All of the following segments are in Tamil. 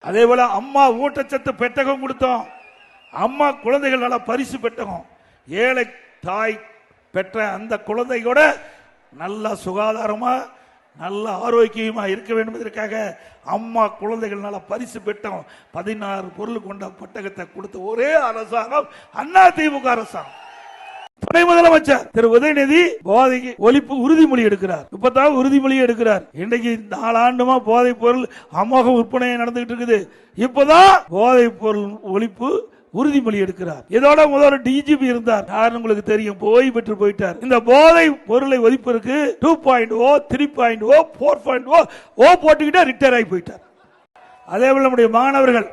அதே போல அம்மா ஊட்டச்சத்து பெட்டகம் கொடுத்தோம். அம்மா குழந்தைகள் நல பரிசு பெட்டகம். ஏழை தாய் பெற்ற அந்த குழந்தை கூட நல்ல சுகாதாரமா நல்ல ஆரோக்கியமா இருக்க வேண்டும் என்பதற்காக அம்மா குழந்தைகள் நல பரிசு பெட்டகம் 16 பொருள் கொண்ட பெட்டகத்தை கொடுத்த ஒரே அரசாங்கம் அண்ணா திமுக அரசாங்கம். துணை முதலமைச்சர் திரு உதயநிதி போதைக்கு ஒழிப்பு உறுதிமொழி எடுக்கிறார். இப்பதான் உறுதிமொழி எடுக்கிறார். இன்றைக்கு 4 ஆண்டுமா போதைப் பொருள் அமோக விற்பனை நடந்துகிட்டு இருக்குது. இப்பதான் போதைப் பொருள் ஒழிப்பு உறுதிமொழி எடுக்கிறார். இதோட முதல்ல டிஜிபி இருந்தார், யாருன்னு உங்களுக்கு தெரியும், போய் பெற்று போயிட்டார். இந்த போதை பொருளை ஒழிப்பதற்கு 2.0 3.0 4.0 போட்டுக்கிட்டே ரிட்டையர் ஆகி போயிட்டார். அதே போல நம்முடைய மாணவர்கள்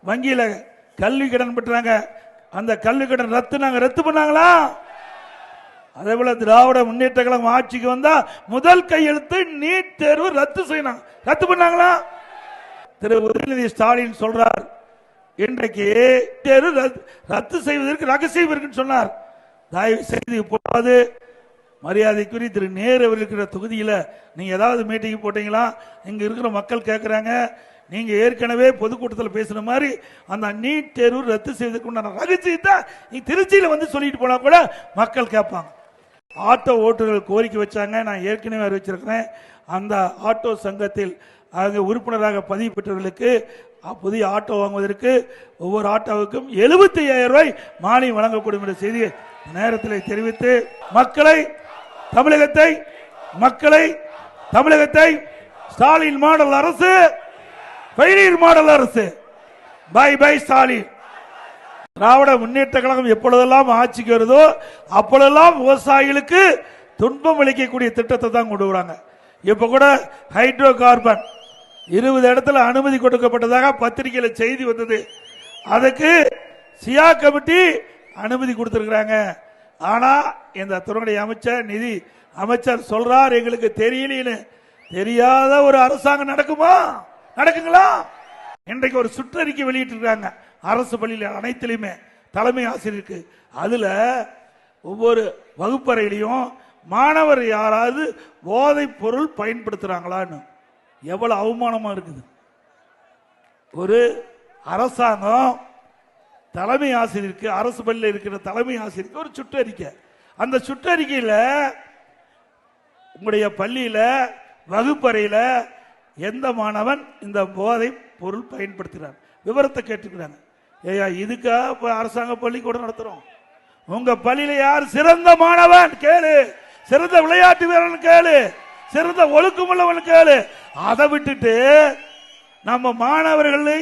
வங்கியில கல்வி கடன் பெற்றாங்க. அந்த கல்வி கடன் ரத்து பண்ணாங்களா? அதே போல திராவிட முன்னேற்ற கழகம் ஆட்சிக்கு வந்தா முதல் கையெழுத்து நீட் தேர்வு ரத்து செய்யணும். ரத்து பண்ணாங்களா? திரு உதயநிதி ஸ்டாலின் சொல்றார், இன்றைக்கு தேர்வு ரத்து செய்வதற்கு ரகசியம் இருக்குன்னு சொன்னார். தயவு செய்து இப்போது மரியாதைக்குரிய திரு நேரு இருக்கிற தொகுதியில் நீங்க ஏதாவது மீட்டிங் போட்டீங்களா? இங்க இருக்கிற மக்கள் கேட்கிறாங்க. நீங்க ஏற்கனவே பொதுக்கூட்டத்தில் பேசுற மாதிரி அந்த நீட் தேர்வு ரத்து செய்வதற்கு உண்டான ரகசியத்தை நீ திருச்சியில வந்து சொல்லிட்டு போனா கூட மக்கள் கேட்பாங்க. ஆட்டோ ஓட்டுநர்கள் கோரிக்கை வச்சாங்க. நான் ஏற்கனவே அறிவிச்சிருக்கிறேன். அந்த ஆட்டோ சங்கத்தில் அங்கே உறுப்பினராக பதிவு பெற்றவர்களுக்கு புதிய ஆட்டோ வாங்குவதற்கு ஒவ்வொரு ஆட்டோவுக்கும் 75,000 ரூபாய் மானியம் வழங்கப்படும் என்ற செய்தியை நேரத்தில் தெரிவித்து தமிழகத்தை ஸ்டாலின் மாடல் அரசு, ஃபெயிலியர் மாடல் அரசு, பை பை ஸ்டாலின். திராவிட முன்னேற்ற கழகம் எப்பொழுதெல்லாம் ஆட்சிக்கு வருதோ அப்பொழுதெல்லாம் விவசாயிகளுக்கு துன்பம் அளிக்கக்கூடிய திட்டத்தை தான் கொண்டு வராங்க. இப்ப கூட ஹைட்ரோ கார்பன் 20 இடத்துல அனுமதி கொடுக்கப்பட்டதாக பத்திரிகையில செய்தி வந்தது. அதுக்கு சியா கமிட்டி அனுமதி கொடுத்திருக்கிறாங்க. ஆனா இந்த துறையுடைய நிதி அமைச்சர் சொல்றார், எங்களுக்கு தெரியலன்னு. தெரியாத ஒரு அரசாங்கம் நடக்குங்களா? இன்றைக்கு ஒரு சுற்றறிக்கை வெளியிட்டிருக்காங்க அரசு பள்ளியில் அனைத்திலுமே தலைமை ஆசிரியருக்கு. அதுல ஒவ்வொரு வகுப்பறையிலையும் மாணவர் யாராவது போதைப் பொருள் பயன்படுத்துறாங்களான்னு. எவ்வளவு அவமானமா இருக்குது. ஒரு அரசாங்கம் தலைமை ஆசிரியருக்கு, அரசு பள்ளியில் இருக்கிற தலைமை ஆசிரியருக்கு ஒரு சுற்றறிக்கை. அந்த சுற்றறிக்கையில் உங்களுடைய பள்ளியில வகுப்பறையில எந்த மாணவன் இந்த போதை பொருள் பயன்படுத்துகிறார் விவரத்தை கேட்டுக்கிறாங்க. ஏயா இதுக்கா அரசாங்க பள்ளிக்கூடம் நடத்துறோம்? உங்க பள்ளியில யார் சிறந்த மாணவன் கேளு, சிறந்த விளையாட்டு வீரன் கேளு, சிறந்த ஒழுக்கமுள்ளவன் கேளு. அதை விட்டுட்டு நம்ம மாணவர்களை